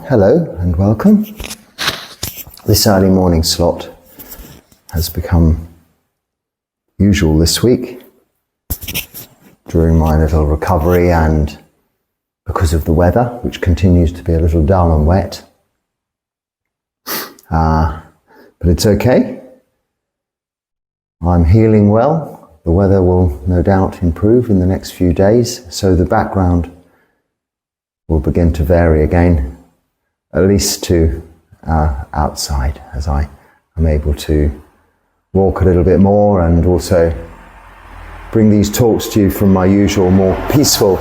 Hello and welcome. This early morning slot has become usual this week during my little recovery and because of the weather, which continues to be a little dull and wet. But it's okay. I'm healing well. The weather will no doubt improve in the next few days, so the background will begin to vary again, at least to outside, as I am able to walk a little bit more and also bring these talks to you from my usual more peaceful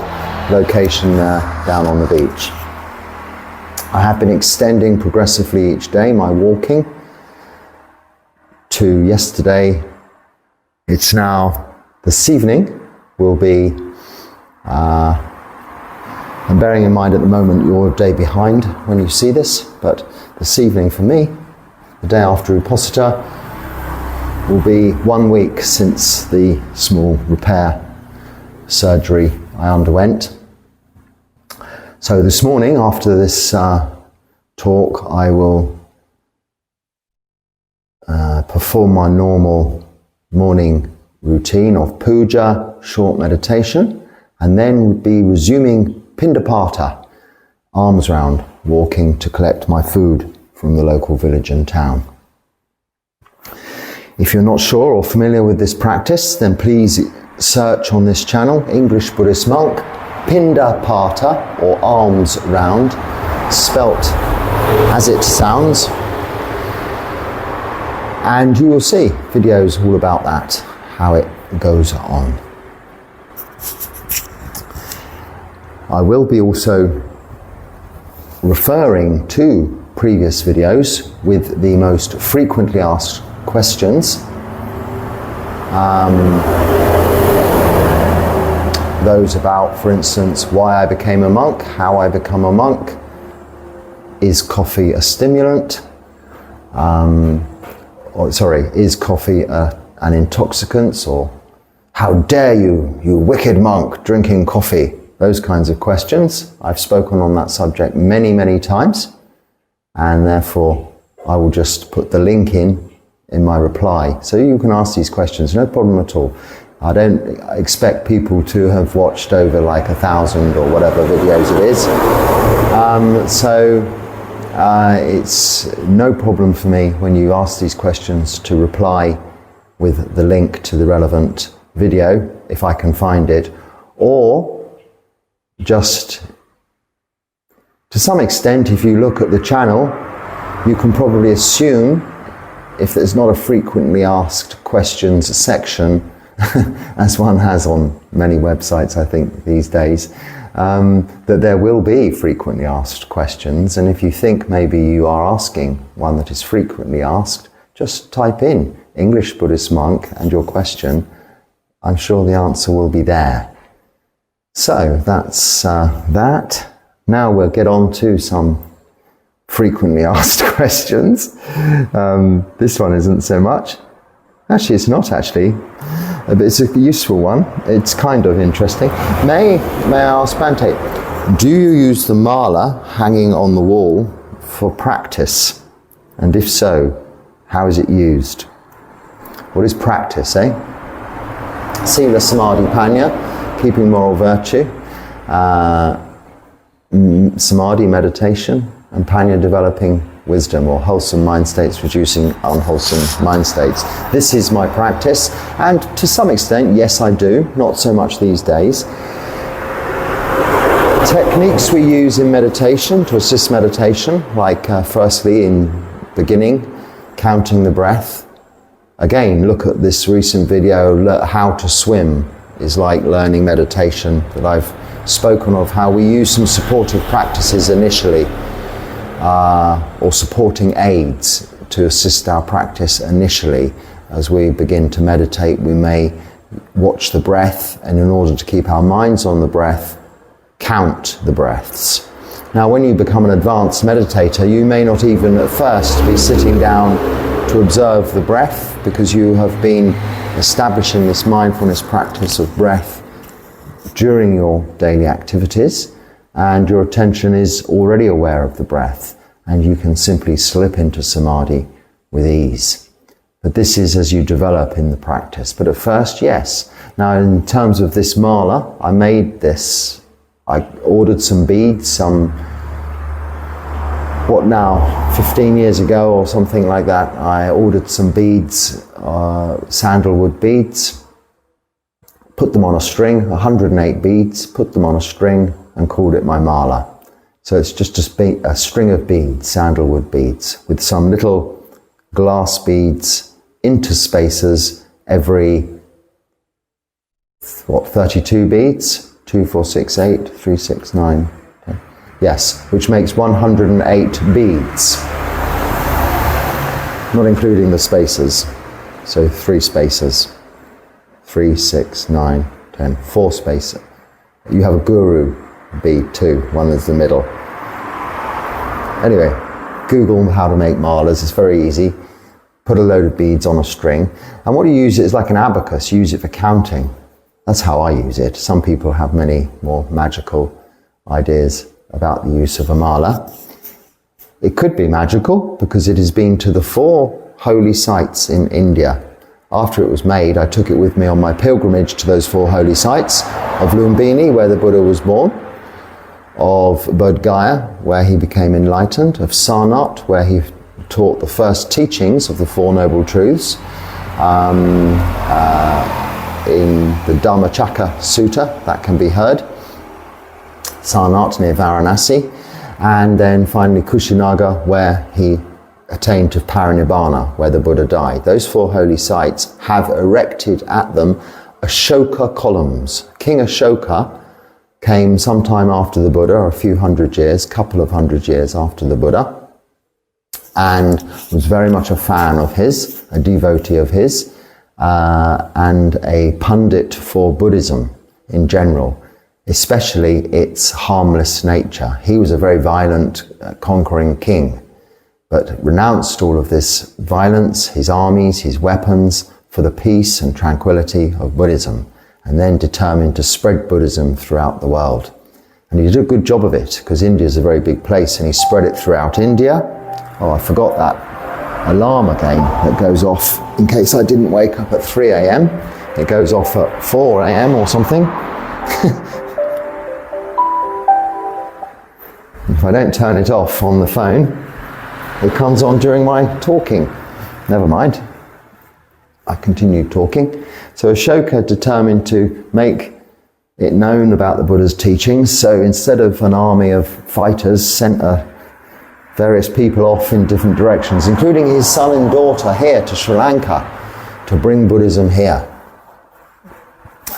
location down on the beach. I have been extending progressively each day my walking to yesterday. It's now this evening will be, and bearing in mind at the moment you're a day behind when you see this, but this evening for me, the day after Uposita, will be 1 week since the small repair surgery I underwent. So this morning, after this talk, I will perform my normal morning routine of puja, short meditation, and then would be resuming Pindapata, arms round, walking to collect my food from the local village and town. If you're not sure or familiar with this practice, then please search on this channel, English Buddhist Monk, Pindapata, or arms round, spelt as it sounds, and you will see videos all about that, how it goes on. I will be also referring to previous videos with the most frequently asked questions. Those about, for instance, why I became a monk, how I become a monk, is coffee a stimulant, is coffee an intoxicant, or how dare you, you wicked monk, drinking coffee? Those kinds of questions. I've spoken on that subject many, many times, and therefore I will just put the link in my reply. So you can ask these questions, no problem at all. I don't expect people to have watched over like 1,000 or whatever videos it is. It's no problem for me when you ask these questions to reply with the link to the relevant video, if I can find it, or just to some extent, if you look at the channel, you can probably assume, if there's not a frequently asked questions section, as one has on many websites, I think, these days, that there will be frequently asked questions. And if you think maybe you are asking one that is frequently asked, just type in English Buddhist Monk and your question. I'm sure the answer will be there. So that's that. Now we'll get on to some frequently asked questions. This one isn't so much. Actually, it's not actually. But it's a useful one. It's kind of interesting. May I ask Bhante, do you use the mala hanging on the wall for practice? And if so, how is it used? What is practice, eh? Sila Samadhi Panya, keeping moral virtue, Samadhi meditation, and Panya developing wisdom, or wholesome mind states reducing unwholesome mind states. This is my practice, and to some extent, yes, I do, not so much these days. Techniques we use in meditation to assist meditation, like firstly in beginning, counting the breath. Again, look at this recent video, how to swim is like learning meditation, that I've spoken of how we use some supportive practices initially, or supporting aids to assist our practice initially. As we begin to meditate, we may watch the breath, and in order to keep our minds on the breath, count the breaths. Now, when you become an advanced meditator, you may not even at first be sitting down to observe the breath, because you have been establishing this mindfulness practice of breath during your daily activities. and your attention is already aware of the breath, and you can simply slip into samadhi with ease. But this is as you develop in the practice. But at first, yes. Now, in terms of this mala, I made this. I ordered some beads, 15 years ago or something like that. I ordered some beads, sandalwood beads, put them on a string, 108 beads, put them on a string, and called it my mala. So it's just a string of beads, sandalwood beads, with some little glass beads interspacers every, 32 beads? 2, 4, 6, 8, 3, 6, 9, 10. Yes, which makes 108 beads, not including the spacers. So 3 spacers, 3, 6, 9, 10, 4 spacers. You have a guru bead too, one is the middle. Anyway, Google how to make malas, it's very easy. Put a load of beads on a string, and what you use it is like an abacus, you use it for counting. That's how I use it. Some people have many more magical ideas about the use of a mala. It could be magical because it has been to the 4 holy sites in India. After it was made, I took it with me on my pilgrimage to those 4 holy sites of Lumbini, where the Buddha was born, of Bodh Gaya, where he became enlightened, of Sarnath, where he taught the first teachings of the 4 Noble Truths, in the Dhammacakka Sutta, that can be heard, Sarnath near Varanasi, and then finally Kushinagar, where he attained to Parinibbana, where the Buddha died. Those 4 holy sites have erected at them Ashoka columns. King Ashoka came sometime after the Buddha, a few hundred years, couple of hundred years after the Buddha, and was very much a fan of his, a devotee of his, and a pundit for Buddhism in general, especially its harmless nature. He was a very violent, conquering king, but renounced all of this violence, his armies, his weapons, for the peace and tranquility of Buddhism, and then determined to spread Buddhism throughout the world. And he did a good job of it, because India is a very big place, and he spread it throughout India. Oh, I forgot that alarm again that goes off in case I didn't wake up at 3 a.m. It goes off at 4 a.m. or something. If I don't turn it off on the phone, it comes on during my talking. Never mind. I continued talking. So Ashoka determined to make it known about the Buddha's teachings. So instead of an army of fighters, sent various people off in different directions, including his son and daughter here to Sri Lanka, to bring Buddhism here.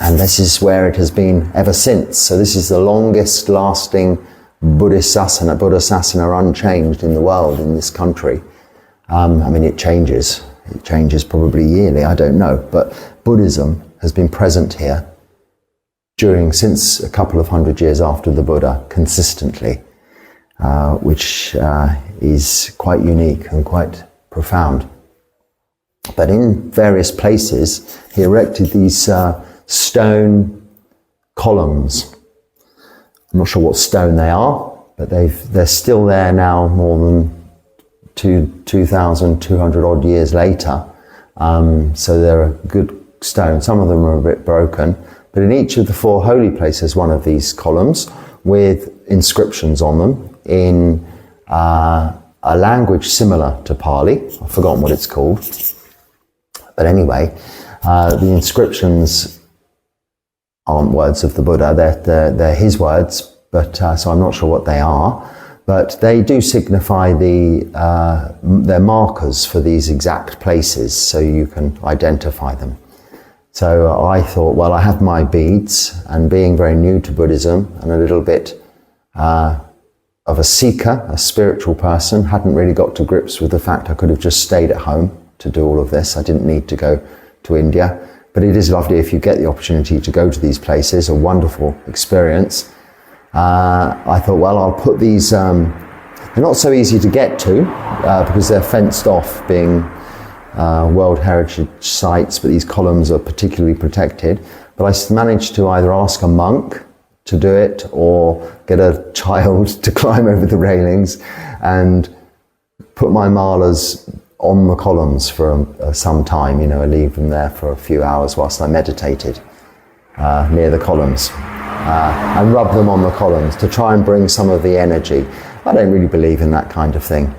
And this is where it has been ever since. So this is the longest lasting Buddhist sasana, Buddha sasana unchanged in the world, in this country. It changes. It changes probably yearly, I don't know. But Buddhism has been present here since a couple of hundred years after the Buddha, consistently. Which is quite unique and quite profound. But in various places, he erected these stone columns. I'm not sure what stone they are, but they're still there now, more than 2,200 odd years later. So they're a good stone. Some of them are a bit broken. But in each of the 4 holy places, one of these columns with inscriptions on them, in a language similar to Pali. I've forgotten what it's called. But anyway, the inscriptions aren't words of the Buddha, they're his words, but so I'm not sure what they are. But they do signify they're markers for these exact places, so you can identify them. So I thought, well, I have my beads, and being very new to Buddhism and a little bit of a seeker, a spiritual person, hadn't really got to grips with the fact I could have just stayed at home to do all of this. I didn't need to go to India. But it is lovely if you get the opportunity to go to these places, a wonderful experience. I thought, well, I'll put these, they're not so easy to get to because they're fenced off, being World Heritage Sites, but these columns are particularly protected. But I managed to either ask a monk to do it, or get a child to climb over the railings and put my malas on the columns for some time, I leave them there for a few hours whilst I meditated near the columns, and rub them on the columns to try and bring some of the energy. I don't really believe in that kind of thing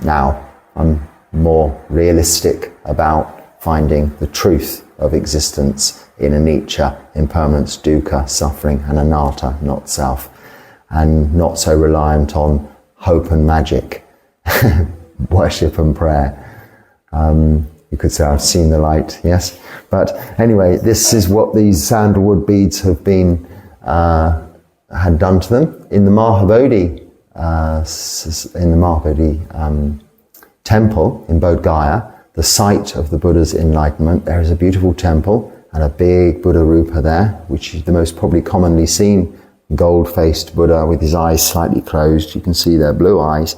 now. I'm more realistic about finding the truth of existence in anicca, impermanence, dukkha, suffering, and anatta, not self, and not so reliant on hope and magic, worship and prayer. You could say I've seen the light, yes. But anyway, this is what these sandalwood beads have been had done to them. In the Mahabodhi, temple in Bodh Gaya, the site of the Buddha's enlightenment, there is a beautiful temple and a big Buddha Rupa there, which is the most probably commonly seen gold-faced Buddha with his eyes slightly closed. You can see their blue eyes.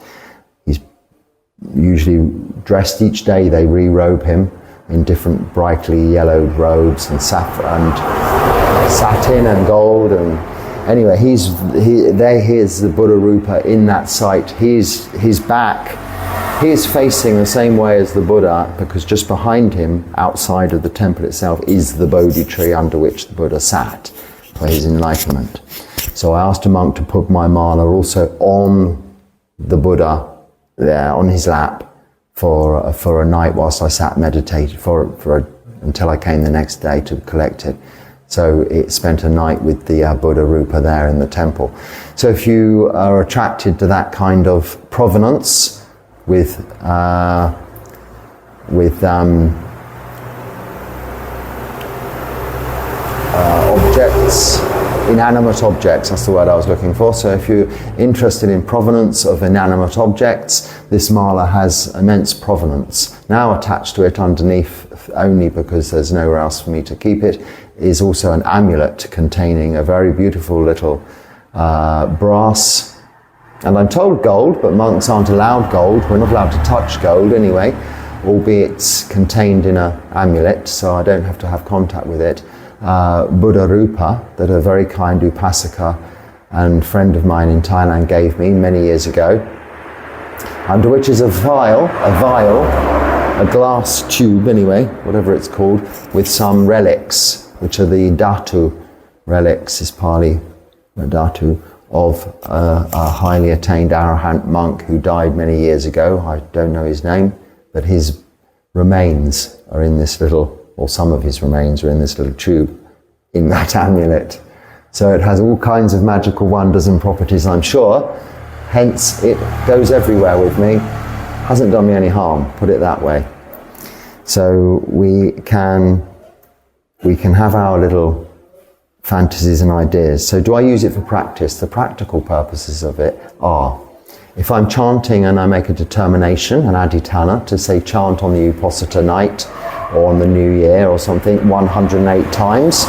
He's usually dressed each day. They re-robe him in different brightly yellowed robes and saffron and satin and gold. And anyway, here's the Buddha Rupa in that site. His back, he is facing the same way as the Buddha, because just behind him, outside of the temple itself, is the Bodhi tree under which the Buddha sat for his enlightenment. So I asked a monk to put my mala also on the Buddha there, on his lap, for a night whilst I sat meditating until I came the next day to collect it. So it spent a night with the Buddha Rupa there in the temple. So if you are attracted to that kind of provenance with objects, inanimate objects, that's the word I was looking for. So if you're interested in provenance of inanimate objects, this mala has immense provenance. Now attached to it underneath, only because there's nowhere else for me to keep it, is also an amulet containing a very beautiful little brass, and I'm told gold, but monks aren't allowed gold. We're not allowed to touch gold anyway, albeit it's contained in an amulet, so I don't have to have contact with it. Buddha Rupa, that a very kind Upasaka and friend of mine in Thailand gave me many years ago, under which is a vial, a glass tube anyway, whatever it's called, with some relics, which are the dhatu relics, is Pali dhatu, of a highly attained Arahant monk who died many years ago. I don't know his name, but his remains are in this little, or some of his remains are in this little tube in that amulet. So it has all kinds of magical wonders and properties, I'm sure. Hence, it goes everywhere with me. Hasn't done me any harm, put it that way. So we can have our little fantasies and ideas. So do I use it for practice? The practical purposes of it are, if I'm chanting and I make a determination, an adhitthana, to say chant on the Uposatha night or on the New Year or something 108 times,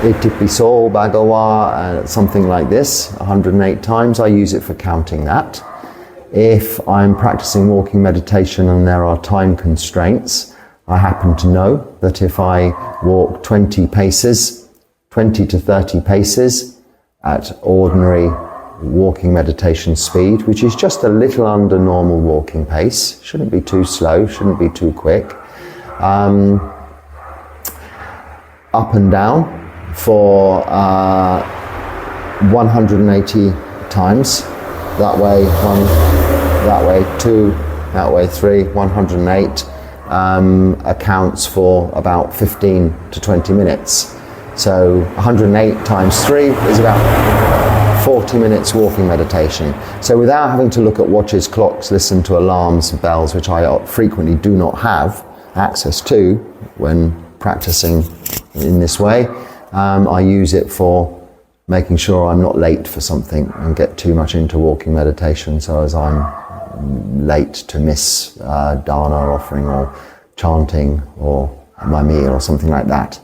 Itipiso Bhagawa, something like this, 108 times, I use it for counting that. If I'm practicing walking meditation and there are time constraints, I happen to know that if I walk 20 to 30 paces at ordinary walking meditation speed, which is just a little under normal walking pace, shouldn't be too slow, shouldn't be too quick, up and down for 180 times, that way one, that way two, that way three, 108 accounts for about 15 to 20 minutes. So 108 times 3 is about 40 minutes walking meditation. So without having to look at watches, clocks, listen to alarms and bells, which I frequently do not have access to when practicing in this way, I use it for making sure I'm not late for something and get too much into walking meditation so as I'm late to miss dana offering or chanting or my meal or something like that.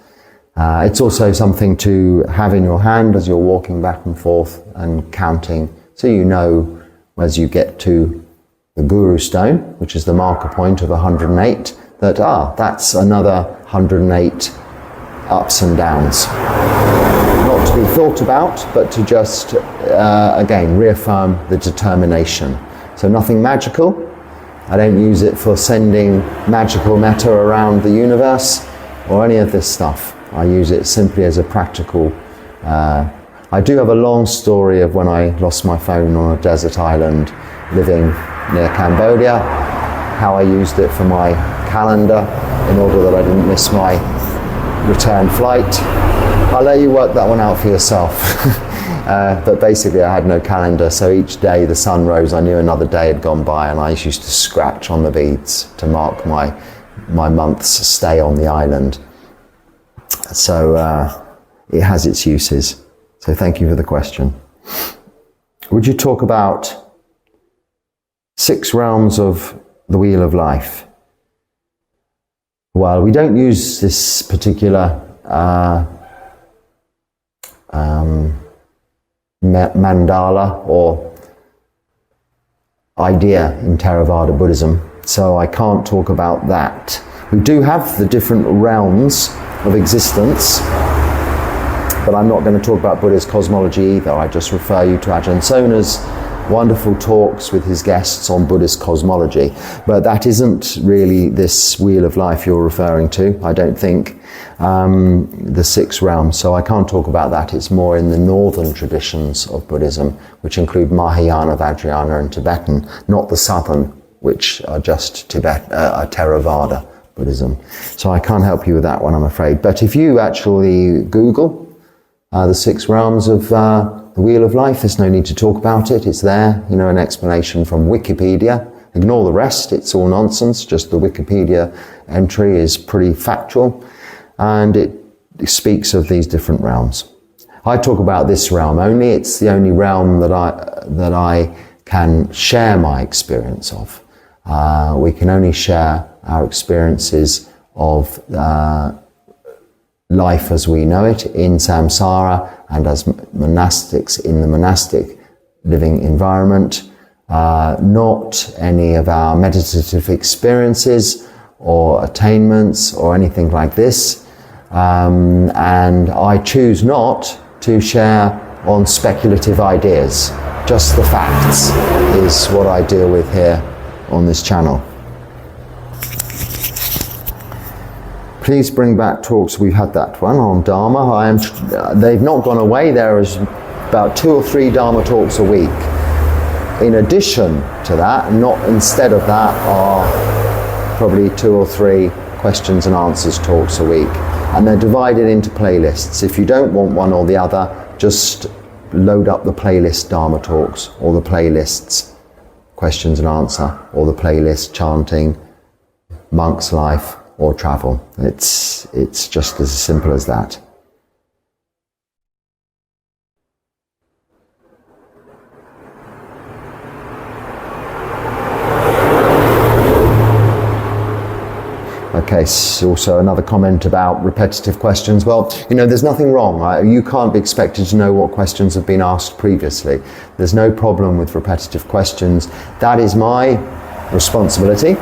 It's also something to have in your hand as you're walking back and forth and counting, so you know as you get to the Guru Stone, which is the marker point of 108, that that's another 108 ups and downs. Not to be thought about, but to just, again, reaffirm the determination. So nothing magical. I don't use it for sending magical matter around the universe or any of this stuff. I use it simply as a practical. I do have a long story of when I lost my phone on a desert island living near Cambodia, how I used it for my calendar in order that I didn't miss my return flight. I'll let you work that one out for yourself. But basically I had no calendar, so each day the sun rose, I knew another day had gone by, and I used to scratch on the beads to mark my month's stay on the island. So it has its uses. So thank you for the question. Would you talk about 6 realms of the Wheel of Life? Well, we don't use this particular mandala or idea in Theravada Buddhism, so I can't talk about that. We do have the different realms of existence, but I'm not going to talk about Buddha's cosmology either. I just refer you to Ajahn Sona's wonderful talks with his guests on Buddhist cosmology. But that isn't really this Wheel of Life you're referring to, I don't think, the 6 realms. So I can't talk about that. It's more in the northern traditions of Buddhism, which include Mahayana, Vajrayana and Tibetan, not the southern, which are just Theravada Buddhism. So I can't help you with that one, I'm afraid. But if you actually Google the 6 realms of the Wheel of Life, there's no need to talk about it. It's there, an explanation from Wikipedia. Ignore the rest, it's all nonsense. Just the Wikipedia entry is pretty factual, and it speaks of these different realms. I talk about this realm only. It's the only realm that I can share my experience of. We can only share our experiences of life as we know it in samsara and as monastics in the monastic living environment, not any of our meditative experiences or attainments or anything like this. And I choose not to share on speculative ideas. Just the facts is what I deal with here on this channel. Please bring back talks. We've had that one on Dharma. They've not gone away. There is about 2 or 3 Dharma talks a week. In addition to that, not instead of that, are probably 2 or 3 questions and answers talks a week. And they're divided into playlists. If you don't want one or the other, just load up the playlist Dharma talks, or the playlists questions and answer, or the playlist chanting, monk's life, or travel. It's just as simple as that. Okay, so also another comment about repetitive questions. Well, there's nothing wrong. You can't be expected to know what questions have been asked previously. There's no problem with repetitive questions. That is my responsibility,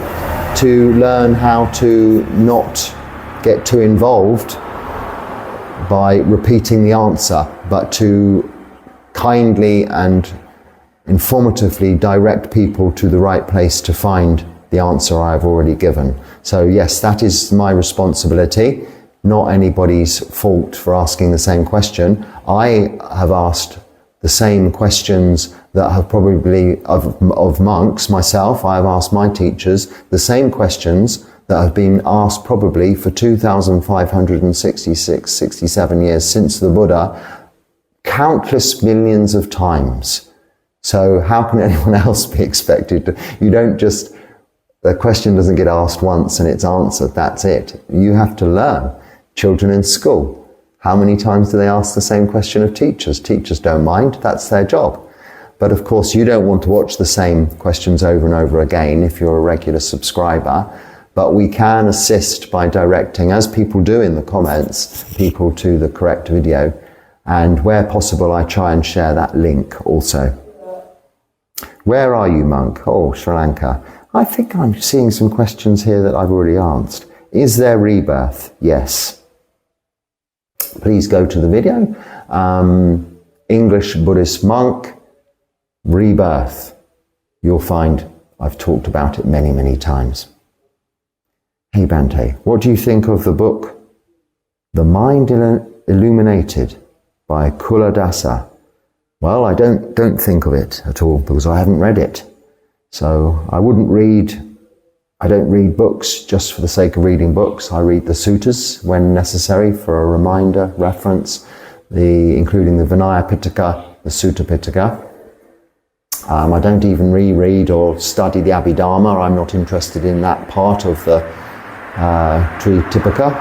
to learn how to not get too involved by repeating the answer, but to kindly and informatively direct people to the right place to find the answer I've already given. So yes, that is my responsibility, not anybody's fault for asking the same question. I have asked the same questions that have probably, of monks, myself, I have asked my teachers the same questions that have been asked probably for 2,566, 67 years since the Buddha, countless millions of times. So how can anyone else be expected to, the question doesn't get asked once and it's answered, that's it. You have to learn. Children in school, how many times do they ask the same question of teachers? Teachers don't mind, that's their job. But of course you don't want to watch the same questions over and over again if you're a regular subscriber. But we can assist by directing, as people do in the comments, people to the correct video. And where possible, I try and share that link also. Where are you, monk? Oh, Sri Lanka. I think I'm seeing some questions here that I've already answered. Is there rebirth? Yes. please go to the video. English Buddhist monk, rebirth. You'll find I've talked about it many, many times. Hey Bhante, what do you think of the book The Mind Illuminated by Culadasa? Well, I don't think of it at all because I haven't read it. So I don't read books just for the sake of reading books. I read the suttas when necessary for a reminder, reference, including the Vinaya Pitaka, the Sutta Pitaka. I don't even reread or study the Abhidharma. I'm not interested in that part of the Tripitaka.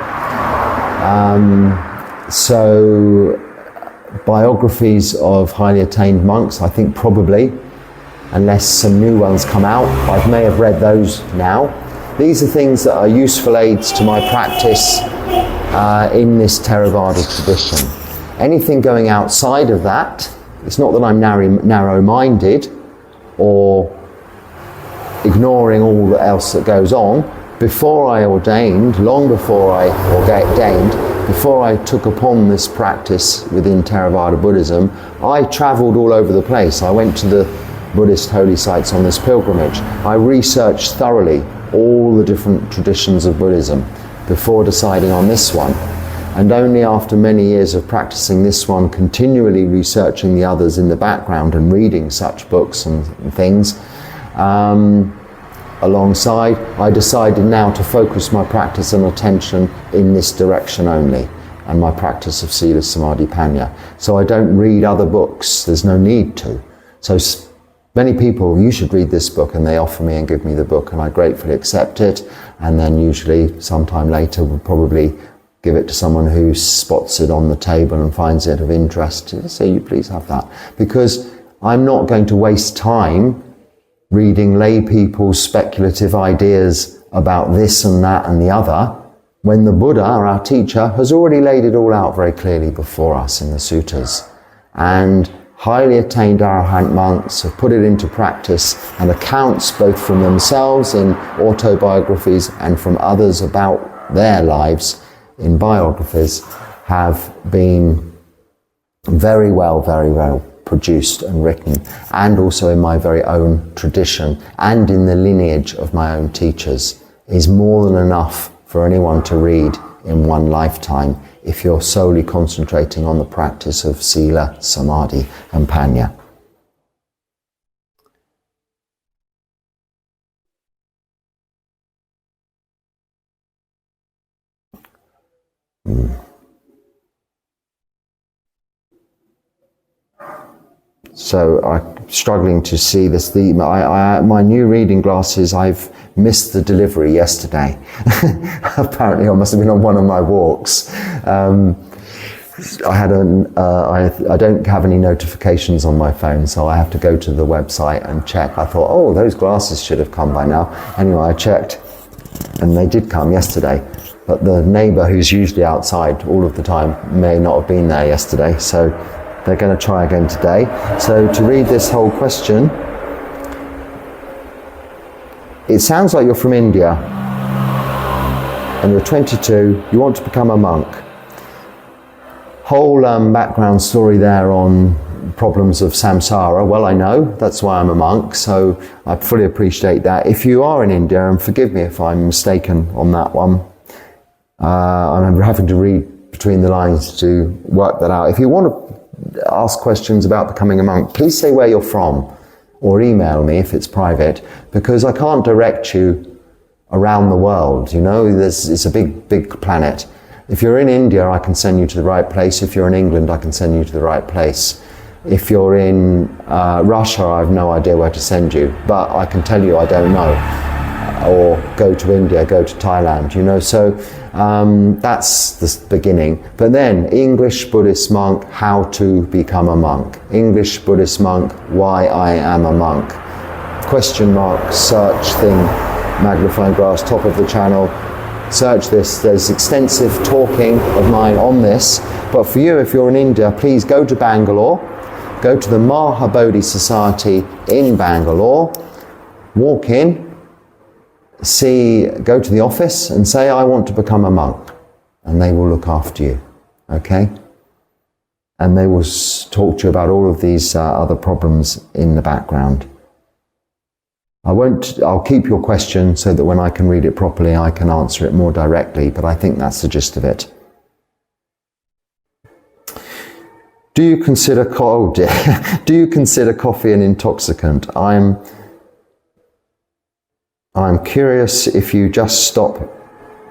So biographies of highly attained monks, I think probably, unless some new ones come out. I may have read those now. These are things that are useful aids to my practice in this Theravada tradition. Anything going outside of that, it's not that I'm narrow-minded or ignoring all else that goes on. Before I ordained, long before I ordained, before I took upon this practice within Theravada Buddhism, I travelled all over the place. I went to the Buddhist holy sites on this pilgrimage. I researched thoroughly all the different traditions of Buddhism before deciding on this one. And only after many years of practicing this one, continually researching the others in the background and reading such books and things, alongside, I decided now to focus my practice and attention in this direction only, and my practice of Sila Samadhi Panya. So I don't read other books, there's no need to. So many people, you should read this book, and they offer me and give me the book, and I gratefully accept it, and then usually sometime later will probably give it to someone who spots it on the table and finds it of interest. Say, you please have that. Because I'm not going to waste time reading lay people's speculative ideas about this and that and the other, when the Buddha, our teacher, has already laid it all out very clearly before us in the suttas. And highly attained Arahant monks have put it into practice, and accounts both from themselves in autobiographies and from others about their lives in biographies have been very well produced and written, and also in my very own tradition and in the lineage of my own teachers, is more than enough for anyone to read in one lifetime if you're solely concentrating on the practice of Sila, Samadhi and Panya. So I'm struggling to see this. My new reading glasses, I've missed the delivery yesterday. Apparently I must have been on one of my walks. I don't have any notifications on my phone, so I have to go to the website and check. I thought, oh, those glasses should have come by now. Anyway, I checked, and they did come yesterday. But the neighbour, who's usually outside all of the time, may not have been there yesterday, so they're going to try again today. So to read this whole question, it sounds like you're from India and you're 22, you want to become a monk. Whole background story there on problems of samsara. Well, I know, that's why I'm a monk, so I fully appreciate that. If you are in India, and forgive me if I'm mistaken on that one, I'm having to read between the lines to work that out. If you want to ask questions about becoming a monk, please say where you're from, or email me if it's private, because I can't direct you around the world. You know, it's a big planet. If you're in India, I can send you to the right place. If you're in England, I can send you to the right place. If you're in Russia, I have no idea where to send you, but I can tell you I don't know. Or go to India, go to Thailand, you know, so that's the beginning. But then, English Buddhist monk, how to become a monk. English Buddhist monk, why I am a monk. Question mark, search thing, magnifying glass, top of the channel. Search this, there's extensive talking of mine on this. But for you, if you're in India, please go to Bangalore, go to the Mahabodhi Society in Bangalore, walk in, go to the office and say, I want to become a monk, and they will look after you. okay? And they will talk to you about all of these other problems in the background. I'll keep your question so that when I can read it properly, I can answer it more directly, but I think that's the gist of it. Do you consider do you consider coffee an intoxicant? I'm curious if you just stop,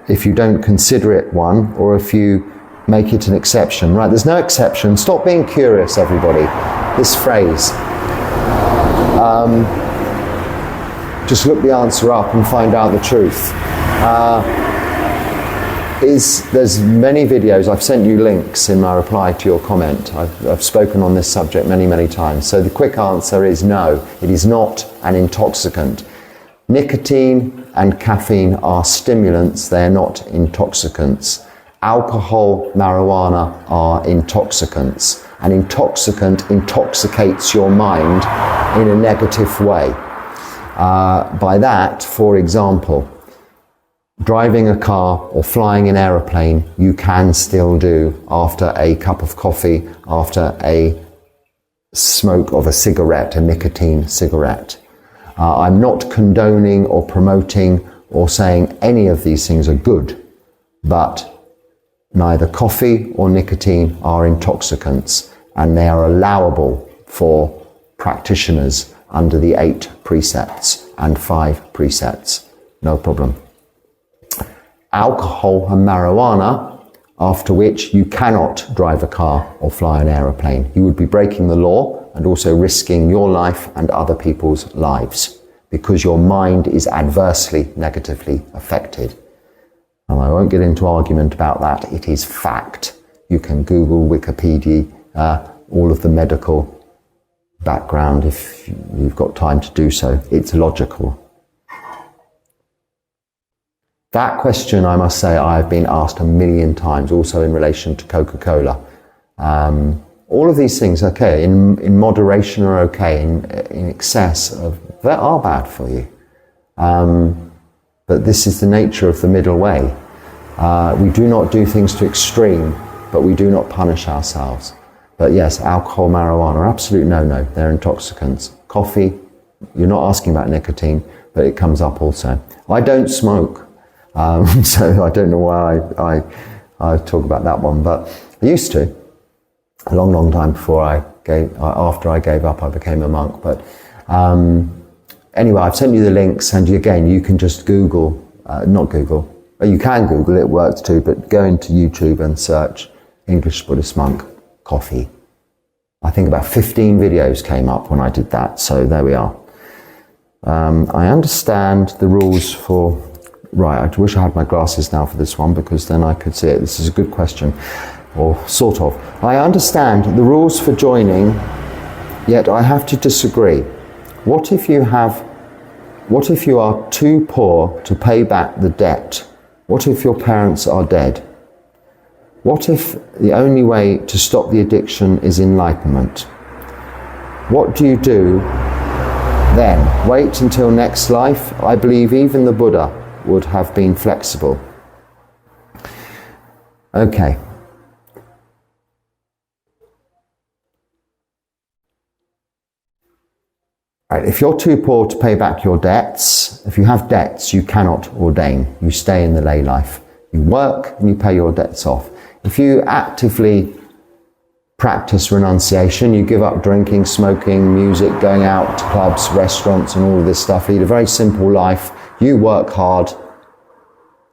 if you don't consider it one, or if you make it an exception. Right, there's no exception. Stop being curious, everybody. This phrase. Just look the answer up and find out the truth. There's many videos. I've sent you links in my reply to your comment. I've spoken on this subject many, many times. So the quick answer is no, it is not an intoxicant. Nicotine and caffeine are stimulants, they're not intoxicants. Alcohol, marijuana are intoxicants. An intoxicant intoxicates your mind in a negative way. By that, for example, driving a car or flying an aeroplane, you can still do after a cup of coffee, after a smoke of a cigarette, a nicotine cigarette. I'm not condoning or promoting or saying any of these things are good, but neither coffee or nicotine are intoxicants, and they are allowable for practitioners under the 8 precepts and 5 precepts. No problem. Alcohol and marijuana, after which you cannot drive a car or fly an aeroplane. You would be breaking the law and also risking your life and other people's lives because your mind is adversely, negatively affected. And I won't get into argument about that. It is fact. You can Google, Wikipedia, all of the medical background if you've got time to do so. It's logical. That question, I must say, I've been asked a million times, also in relation to Coca-Cola. All of these things, okay, in moderation are okay, in excess they are bad for you. But this is the nature of the middle way. We do not do things to extreme, but we do not punish ourselves. But yes, alcohol, marijuana, absolute no-no. They're intoxicants. Coffee, you're not asking about nicotine, but it comes up also. I don't smoke. So I don't know why I talk about that one, but I used to. A long, long time before after I gave up, I became a monk. But anyway, I've sent you the links, and again, you can just Google, not Google, well, you can Google, it works too, but go into YouTube and search English Buddhist monk coffee. I think about 15 videos came up when I did that, so there we are. I understand the rules for... Right, I wish I had my glasses now for this one because then I could see it. This is a good question, or sort of. I understand the rules for joining, yet I have to disagree. What if you are too poor to pay back the debt? What if your parents are dead? What if the only way to stop the addiction is enlightenment? What do you do then? Wait until next life? I believe even the Buddha would have been flexible. Okay. Right, if you're too poor to pay back your debts, if you have debts, you cannot ordain. You stay in the lay life. You work and you pay your debts off. If you actively practice renunciation, you give up drinking, smoking, music, going out to clubs, restaurants and all of this stuff, lead a very simple life, you work hard.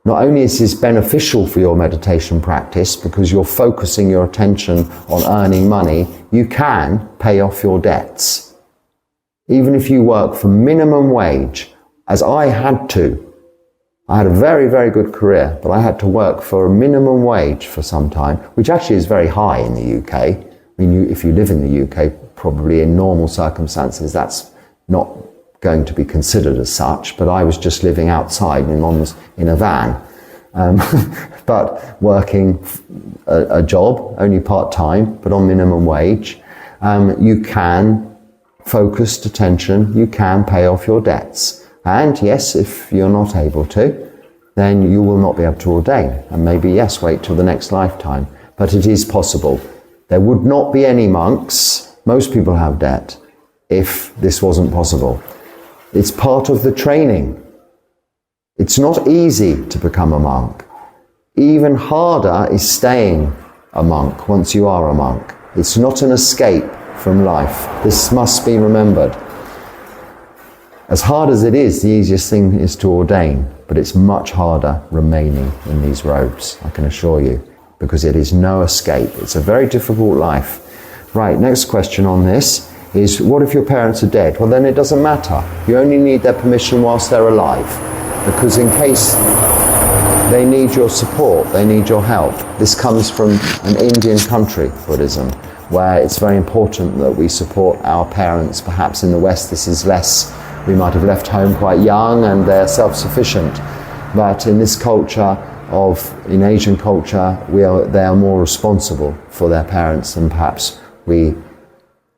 Not only is this beneficial for your meditation practice because you're focusing your attention on earning money, you can pay off your debts. Even if you work for minimum wage, as I had to. I had a very, very good career, but I had to work for a minimum wage for some time, which actually is very high in the UK. I mean, if you live in the UK, probably in normal circumstances, that's not going to be considered as such, but I was just living outside in a van, but working a job, only part-time, but on minimum wage. You can focused attention, you can pay off your debts. And yes, if you're not able to, then you will not be able to ordain. And maybe, yes, wait till the next lifetime. but it is possible. There would not be any monks, most people have debt, if this wasn't possible. It's part of the training. It's not easy to become a monk. Even harder is staying a monk once you are a monk. It's not an escape from life. This must be remembered. As hard as it is, the easiest thing is to ordain, but it's much harder remaining in these robes, I can assure you, because it is no escape. It's a very difficult life. Right, next question on this is, what if your parents are dead? Well, then it doesn't matter. You only need their permission whilst they're alive, because in case they need your support, they need your help. This comes from an Indian country, Buddhism, where it's very important that we support our parents. Perhaps in the West this is less. We might have left home quite young and they're self-sufficient. But in this culture, in Asian culture, they are more responsible for their parents than perhaps we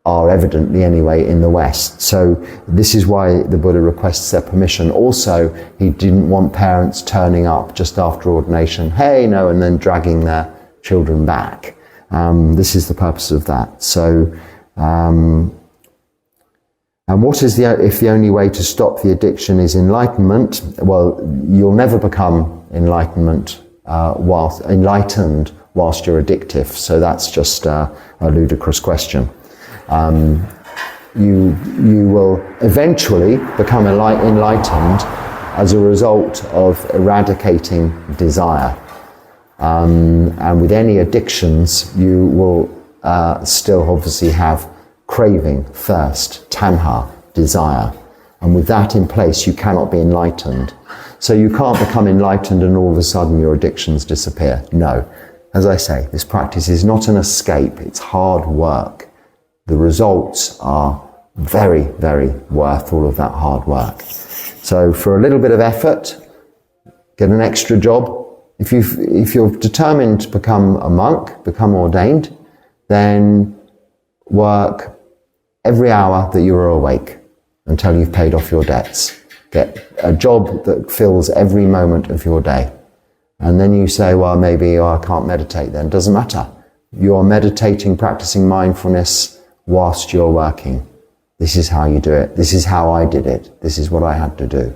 are, evidently anyway, in the West. So this is why the Buddha requests their permission. Also, he didn't want parents turning up just after ordination, hey, no, and then dragging their children back. This is the purpose of that. So, and what is if the only way to stop the addiction is enlightenment? Well, you'll never become enlightened whilst you're addictive. So that's just a ludicrous question. You will eventually become enlightened as a result of eradicating desire. And with any addictions, you will still obviously have craving, thirst, tanha, desire. And with that in place, you cannot be enlightened. So you can't become enlightened and all of a sudden your addictions disappear. No. As I say, this practice is not an escape. It's hard work. The results are very, very worth all of that hard work. So for a little bit of effort, get an extra job. If you're determined to become a monk, become ordained, then work every hour that you are awake until you've paid off your debts. Get a job that fills every moment of your day. And then you say, well, maybe I can't meditate then. Doesn't matter. You're meditating, practicing mindfulness whilst you're working. This is how you do it. This is how I did it. This is what I had to do.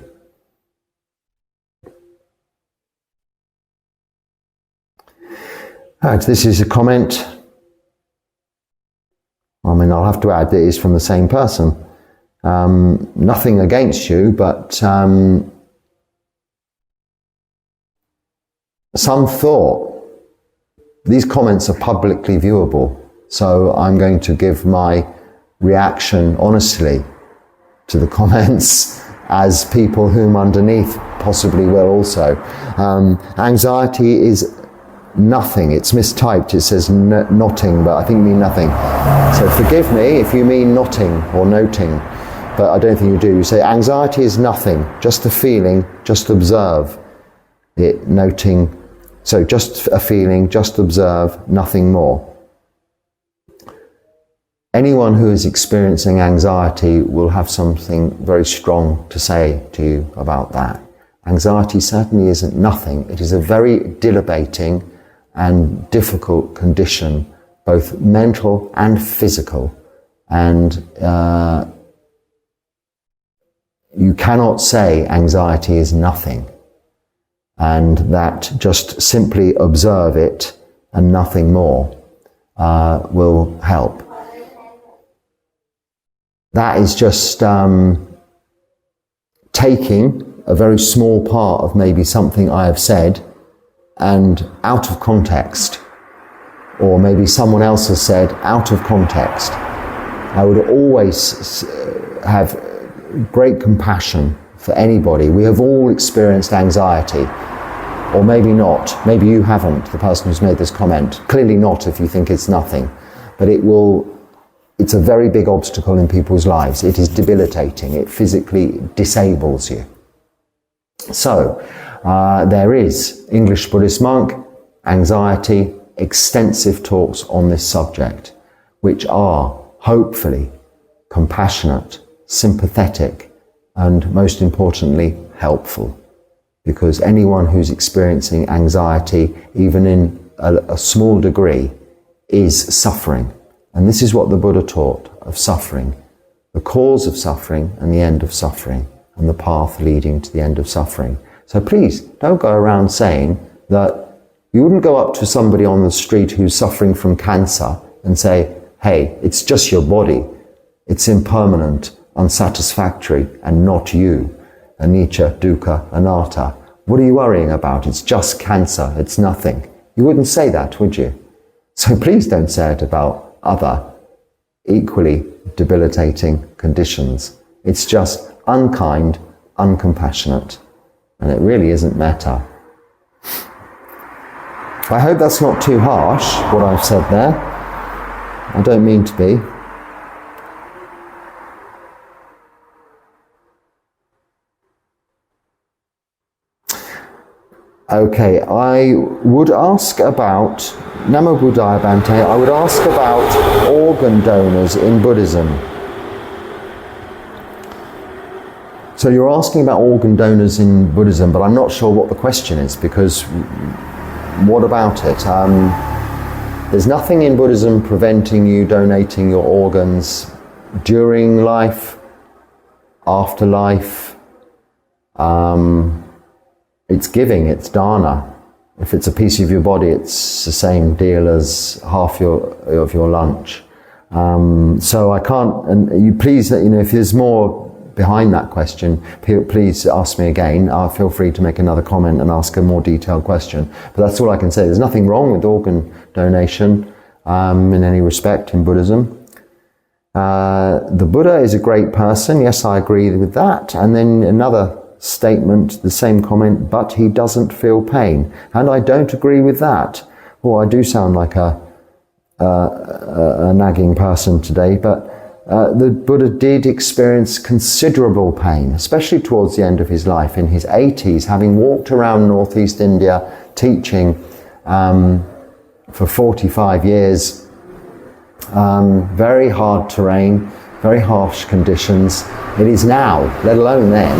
Right, this is a comment. I mean, I'll have to add that it is from the same person. Nothing against you, but some thought. These comments are publicly viewable, so I'm going to give my reaction honestly to the comments as people whom underneath possibly will also. Anxiety is nothing. It's mistyped. It says notting, but I think you mean nothing. So forgive me if you mean notting or noting, but I don't think you do. You say anxiety is nothing, just a feeling, just observe it, noting. So just a feeling, just observe, nothing more. Anyone who is experiencing anxiety will have something very strong to say to you about that. Anxiety certainly isn't nothing. It is a very dilabating and difficult condition, both mental and physical. And you cannot say anxiety is nothing, and that just simply observe it and nothing more will help. That is just taking a very small part of maybe something I have said and out of context, or maybe someone else has said out of context. I would always have great compassion for anybody. We have all experienced anxiety, or maybe not. Maybe you haven't, the person who's made this comment. Clearly not if you think it's nothing. But it's a very big obstacle in people's lives. It is debilitating. It physically disables you. So, there is English Buddhist monk, anxiety, extensive talks on this subject, which are hopefully compassionate, sympathetic, and most importantly, helpful. Because anyone who's experiencing anxiety, even in a small degree, is suffering. And this is what the Buddha taught of suffering, the cause of suffering and the end of suffering, and the path leading to the end of suffering. So please don't go around saying that you wouldn't go up to somebody on the street who's suffering from cancer and say, hey, it's just your body. It's impermanent, unsatisfactory, and not you. Anicca, dukkha, anatta. What are you worrying about? It's just cancer. It's nothing. You wouldn't say that, would you? So please don't say it about other equally debilitating conditions. It's just unkind, uncompassionate, and it really isn't metta. I hope that's not too harsh, what I've said there. I don't mean to be. Okay, I would ask about, Namo Buddhaya Bhante, I would ask about organ donors in Buddhism. So you're asking about organ donors in Buddhism, but I'm not sure what the question is, because what about it? There's nothing in Buddhism preventing you donating your organs during life, after life. It's giving, it's dana. If it's a piece of your body, it's the same deal as half of your lunch. So I can't, and you please, if there's more behind that question, please ask me again. Feel free to make another comment and ask a more detailed question. But that's all I can say. There's nothing wrong with organ donation in any respect in Buddhism. The Buddha is a great person. Yes, I agree with that. And then another statement, the same comment, but he doesn't feel pain. And I don't agree with that. Oh, I do sound like a nagging person today, but the Buddha did experience considerable pain, especially towards the end of his life, in his 80s, having walked around northeast India teaching for 45 years. Very hard terrain, very harsh conditions. It is now, let alone then.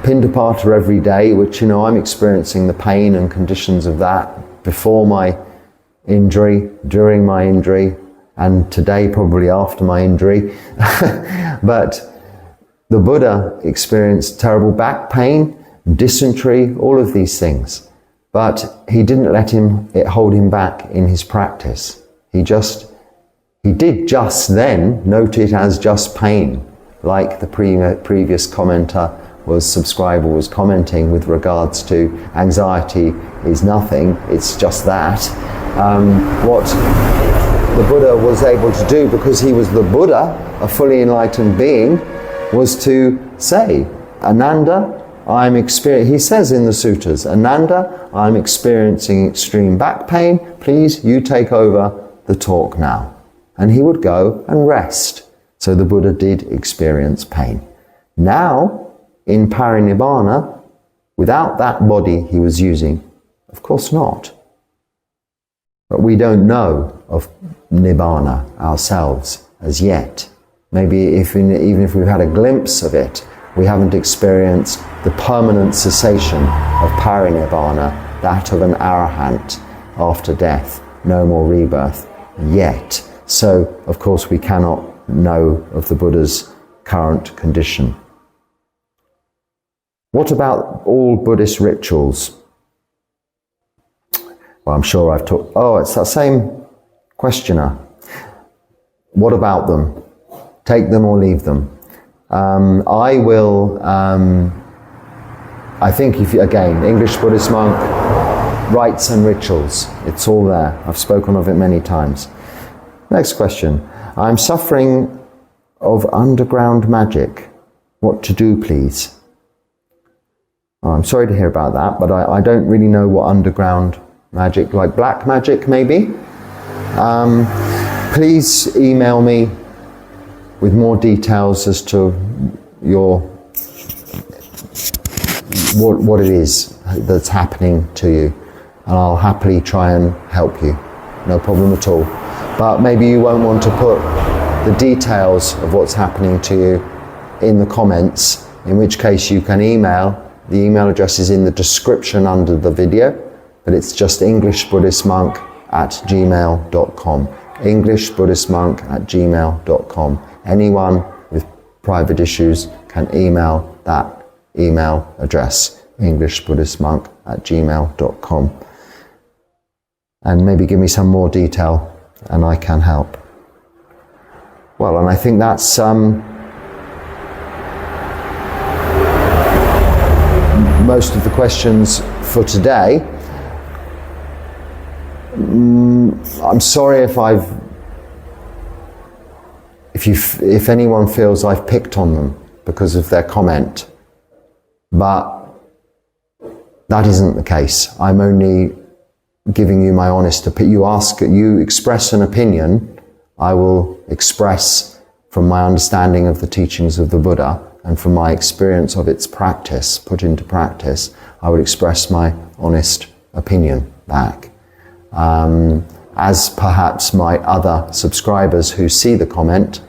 Pindapata every day, which, I'm experiencing the pain and conditions of that before my injury, during my injury, and today probably after my injury. But the Buddha experienced terrible back pain, dysentery, all of these things. But he didn't let it hold him back in his practice. He did just then note it as just pain, like the previous subscriber was commenting with regards to anxiety is nothing, it's just that. What the Buddha was able to do, because he was the Buddha, a fully enlightened being, was to say, Ananda, he says in the sutras, Ananda, I'm experiencing extreme back pain, please you take over the talk now. And he would go and rest. So the Buddha did experience pain. Now, in parinibbana, without that body he was using, of course not. But we don't know of nibbana ourselves as yet. Maybe even if we've had a glimpse of it, we haven't experienced the permanent cessation of parinibbana, that of an arahant after death, no more rebirth yet. So, of course, we cannot know of the Buddha's current condition. What about all Buddhist rituals? Well, I'm sure I've talked... Oh, it's that same questioner. What about them? Take them or leave them? I will... I think, again, English Buddhist monk, rites and rituals. It's all there. I've spoken of it many times. Next question. I'm suffering of underground magic. What to do, please? Oh, I'm sorry to hear about that, but I don't really know what underground magic, like black magic maybe. Please email me with more details as to what it is that's happening to you, and I'll happily try and help you. No problem at all. But maybe you won't want to put the details of what's happening to you in the comments, in which case you can email The email address is in the description under the video, but it's just englishbuddhistmonk@gmail.com. englishbuddhistmonk@gmail.com. Anyone with private issues can email that email address, englishbuddhistmonk@gmail.com. And maybe give me some more detail and I can help. Well, and I think that's most of the questions for today. I'm sorry if anyone feels I've picked on them because of their comment, but that isn't the case. I'm only giving you my honest opinion. You express an opinion, I will express from my understanding of the teachings of the Buddha and from my experience of its practice, put into practice, I would express my honest opinion back. As perhaps my other subscribers who see the comment,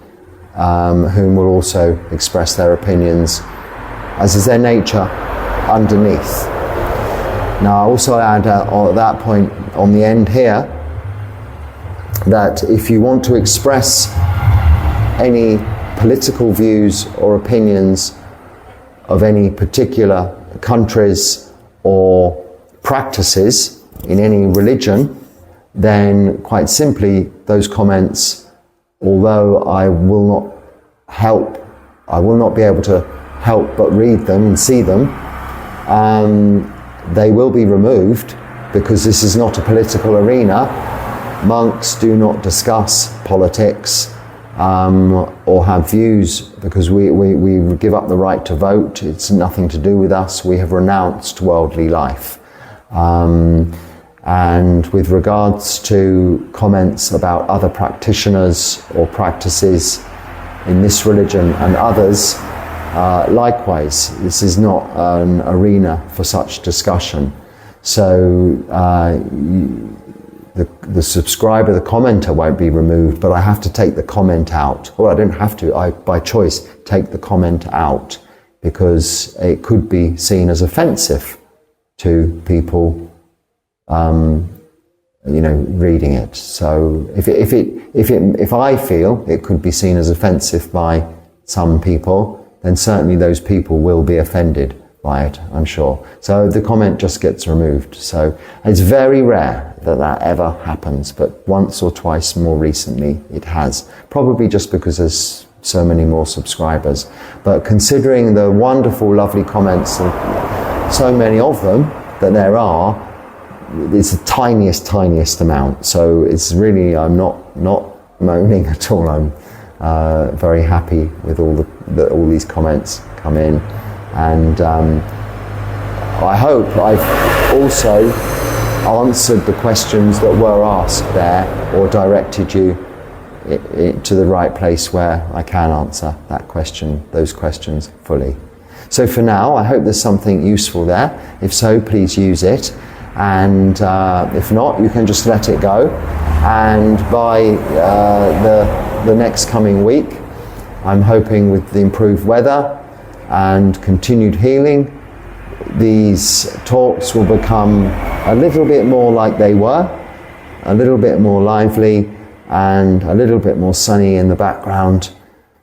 whom will also express their opinions, as is their nature, underneath. Now, I also add at that point on the end here that if you want to express any political views or opinions of any particular countries or practices in any religion, then quite simply those comments, although I will not be able to help but read them and see them, they will be removed because this is not a political arena. Monks do not discuss politics or have views because we give up the right to vote. It's nothing to do with us. We have renounced worldly life. And with regards to comments about other practitioners or practices in this religion and others, likewise, this is not an arena for such discussion. So the subscriber, the commenter won't be removed, but I have to take the comment out. Well, I don't have to, I by choice take the comment out because it could be seen as offensive to people reading it. So if I feel it could be seen as offensive by some people, then certainly those people will be offended by it, I'm sure. So the comment just gets removed. So it's very rare that ever happens, but once or twice more recently it has. Probably just because there's so many more subscribers. But considering the wonderful, lovely comments, and so many of them that there are, it's the tiniest amount. So it's really, I'm not moaning at all. I'm very happy with all these comments come in, and I hope I've also answered the questions that were asked there, or directed you to the right place where I can answer those questions fully. So for now, I hope there's something useful there. If so, please use it. And if not, you can just let it go. And by the next coming week, I'm hoping with the improved weather and continued healing, these talks will become a little bit more like they were, a little bit more lively and a little bit more sunny in the background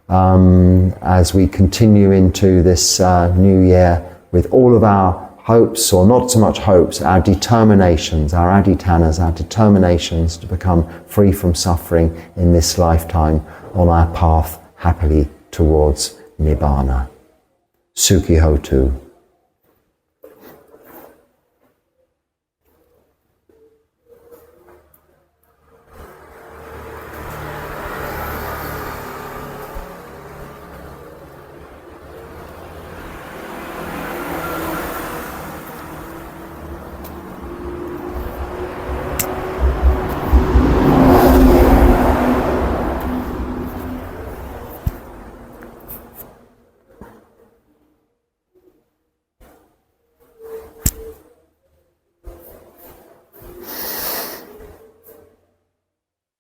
as we continue into this new year with all of our hopes, or not so much hopes, our determinations, our adhitanas, our determinations to become free from suffering in this lifetime on our path happily towards Nibbana. Sukhi Hotu.